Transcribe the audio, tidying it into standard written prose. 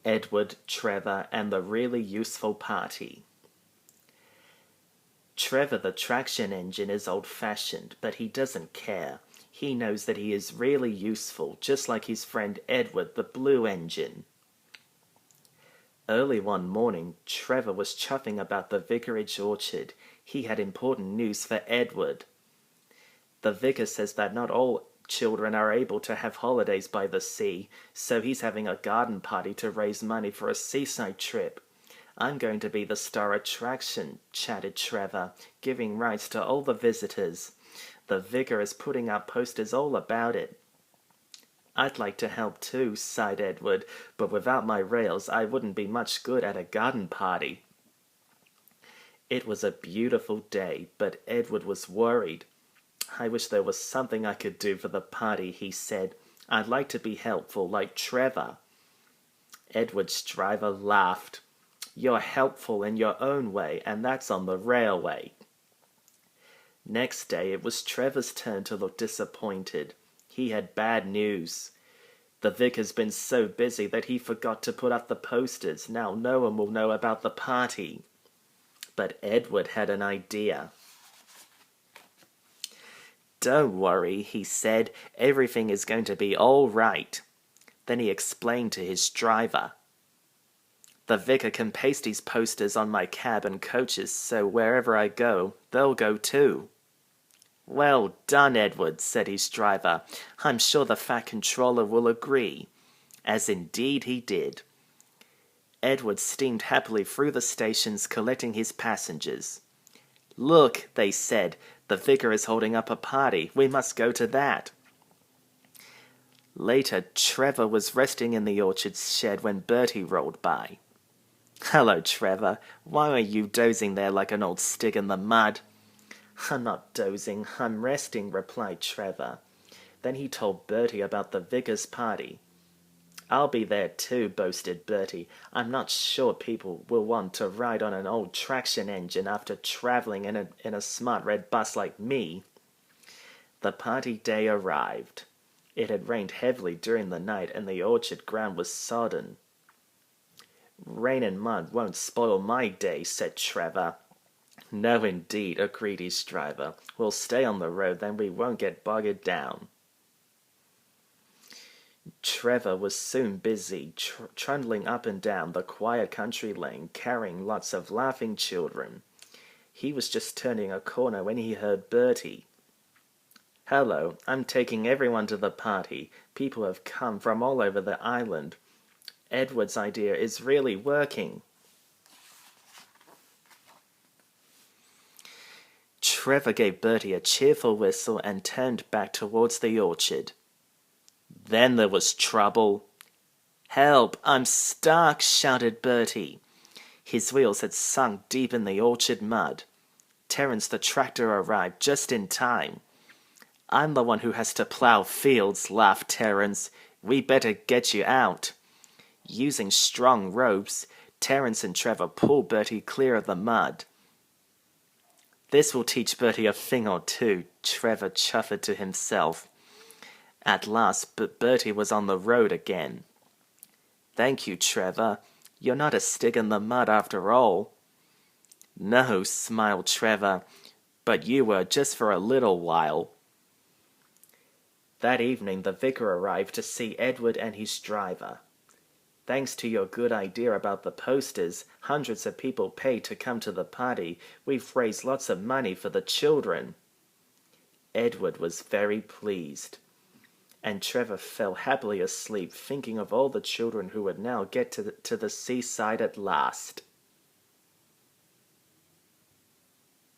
Edward, Trevor, and the Really Useful Party. Trevor the traction engine is old-fashioned, but he doesn't care. He knows that he is really useful, just like his friend Edward the blue engine. Early one morning, Trevor was chuffing about the vicarage orchard. He had important news for Edward. The vicar says that not all children are able to have holidays by the sea, so he's having a garden party to raise money for a seaside trip. I'm going to be the star attraction, chatted Trevor, giving rides to all the visitors. The vicar is putting up posters all about it. I'd like to help too, sighed Edward, but without my rails I wouldn't be much good at a garden party. It was a beautiful day, but Edward was worried. I wish there was something I could do for the party, he said. I'd like to be helpful like Trevor. Edward's driver laughed. You're helpful in your own way, and that's on the railway. Next day it was Trevor's turn to look disappointed. He had bad news. The vicar's been so busy that he forgot to put up the posters. Now no one will know about the party. But Edward had an idea. Don't worry, he said. Everything is going to be all right. Then he explained to his driver. The vicar can paste his posters on my cab and coaches, so wherever I go, they'll go too. Well done, Edward, said his driver. I'm sure the Fat Controller will agree. As indeed he did. Edward steamed happily through the stations collecting his passengers. Look, they said, the vicar is holding up a party. We must go to that. Later, Trevor was resting in the orchard shed when Bertie rolled by. Hello, Trevor. Why are you dozing there like an old stick in the mud? I'm not dozing, I'm resting, replied Trevor. Then he told Bertie about the vicar's party. I'll be there too, boasted Bertie. I'm not sure people will want to ride on an old traction engine after travelling in a smart red bus like me. The party day arrived. It had rained heavily during the night and the orchard ground was sodden. Rain and mud won't spoil my day, said Trevor. No, indeed, agreed his driver. We'll stay on the road, then we won't get bogged down. Trevor was soon busy, trundling up and down the quiet country lane, carrying lots of laughing children. He was just turning a corner when he heard Bertie. Hello, I'm taking everyone to the party. People have come from all over the island. Edward's idea is really working. Trevor gave Bertie a cheerful whistle and turned back towards the orchard. Then there was trouble. Help, I'm stuck, shouted Bertie. His wheels had sunk deep in the orchard mud. Terence the tractor arrived just in time. I'm the one who has to plough fields, laughed Terence. We better get you out. Using strong ropes, Terence and Trevor pulled Bertie clear of the mud. This will teach Bertie a thing or two, Trevor chuffed to himself. At last, Bertie was on the road again. Thank you, Trevor. You're not a stick in the mud after all. No, smiled Trevor, but you were just for a little while. That evening the vicar arrived to see Edward and his driver. Thanks to your good idea about the posters, hundreds of people paid to come to the party. We've raised lots of money for the children. Edward was very pleased, and Trevor fell happily asleep thinking of all the children who would now get to the seaside at last.